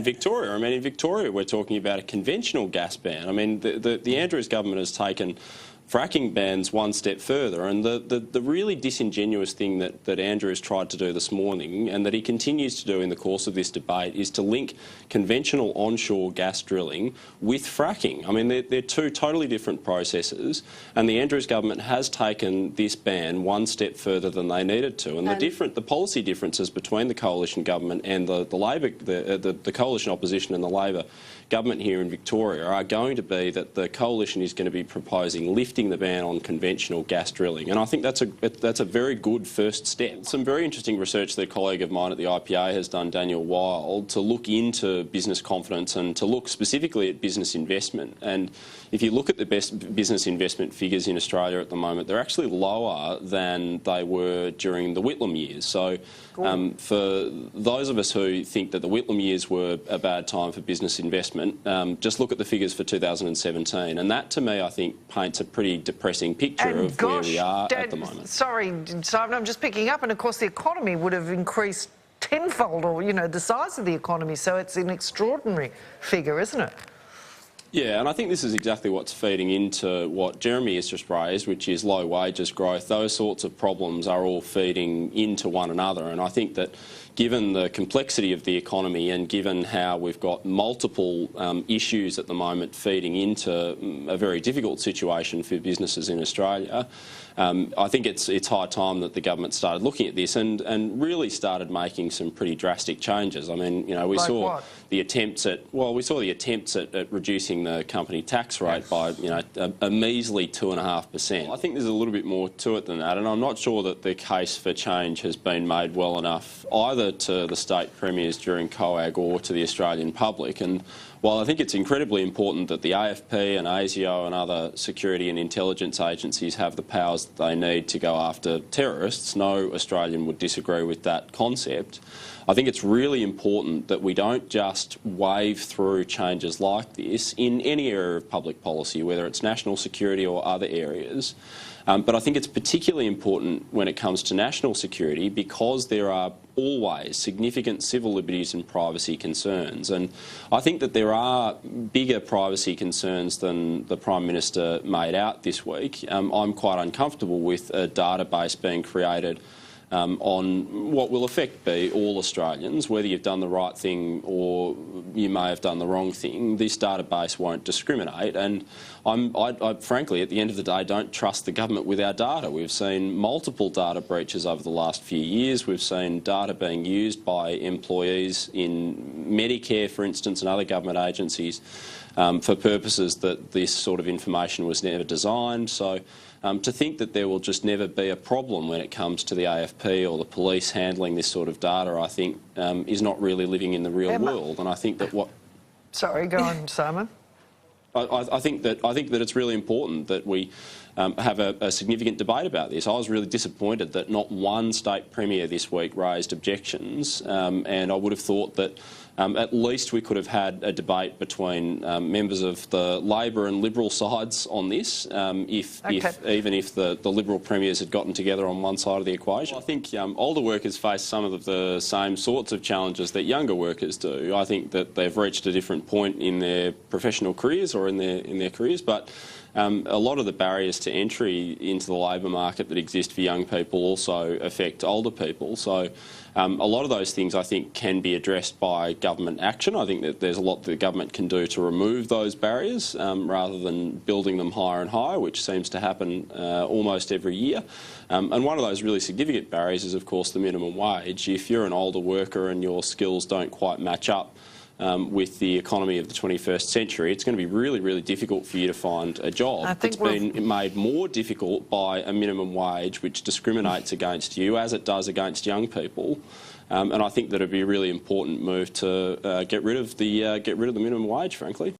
in Victoria. I mean, in Victoria, we're talking about a conventional gas ban. I mean, the Andrews government has taken fracking bans one step further, and the really disingenuous thing that Andrews tried to do this morning, and that he continues to do in the course of this debate, is to link conventional onshore gas drilling with fracking. I mean, they're two totally different processes, and the Andrews government has taken this ban one step further than they needed to. And the policy differences between the coalition government and the coalition opposition and the Labor government here in Victoria are going to be that the coalition is going to be proposing lifting the ban on conventional gas drilling, and I think that's a very good first step. Some very interesting research that a colleague of mine at the IPA has done, Daniel Wild, to look into business confidence and to look specifically at business investment. And if you look at the best business investment figures in Australia at the moment, they're actually lower than they were during the Whitlam years. So for those of us who think that the Whitlam years were a bad time for business investment, just look at the figures for 2017, and that to me I think paints a pretty depressing picture of where we are at the moment. Sorry, Simon, I'm just picking up, and of course the economy would have increased tenfold, or the size of the economy, so it's an extraordinary figure, isn't it? Yeah, and I think this is exactly what's feeding into what Jeremy has just raised, which is low wages growth. Those sorts of problems are all feeding into one another, and I think that given the complexity of the economy and given how we've got multiple issues at the moment feeding into a very difficult situation for businesses in Australia, I think it's high time that the government started looking at this and really started making some pretty drastic changes. I mean, we saw the attempts at reducing the company tax rate by a measly 2.5%. I think there's a little bit more to it than that, and I'm not sure that the case for change has been made well enough either to the state premiers during COAG or to the Australian public. And while I think it's incredibly important that the AFP and ASIO and other security and intelligence agencies have the powers that they need to go after terrorists, no Australian would disagree with that concept. I think it's really important that we don't just wave through changes like this in any area of public policy, whether it's national security or other areas. But I think it's particularly important when it comes to national security because there are always significant civil liberties and privacy concerns. And I think that there are bigger privacy concerns than the Prime Minister made out this week. I'm quite uncomfortable with a database being created on what will affect be all Australians, whether you've done the right thing or you may have done the wrong thing. This database won't discriminate, and I frankly, at the end of the day, don't trust the government with our data. We've seen multiple data breaches over the last few years. We've seen data being used by employees in Medicare, for instance, and other government agencies for purposes that this sort of information was never designed. So to think that there will just never be a problem when it comes to the AFP or the police handling this sort of data, I think, is not really living in the real world. And I think that Sorry, go on, Simon. I think that it's really important that we have a significant debate about this. I was really disappointed that not one state premier this week raised objections, and I would have thought that at least we could have had a debate between members of the Labor and Liberal sides on this, even if the Liberal premiers had gotten together on one side of the equation. I think older workers face some of the same sorts of challenges that younger workers do. I think that they've reached a different point in their professional careers or in their careers, but a lot of the barriers to entry into the labour market that exist for young people also affect older people. So a lot of those things, I think, can be addressed by government action. I think that there's a lot that the government can do to remove those barriers rather than building them higher and higher, which seems to happen almost every year. And one of those really significant barriers is, of course, the minimum wage. If you're an older worker and your skills don't quite match up with the economy of the 21st century, it's going to be really, really difficult for you to find a job. It's been made more difficult by a minimum wage which discriminates against you, as it does against young people. And I think that it'd be a really important move to get rid of the minimum wage, frankly.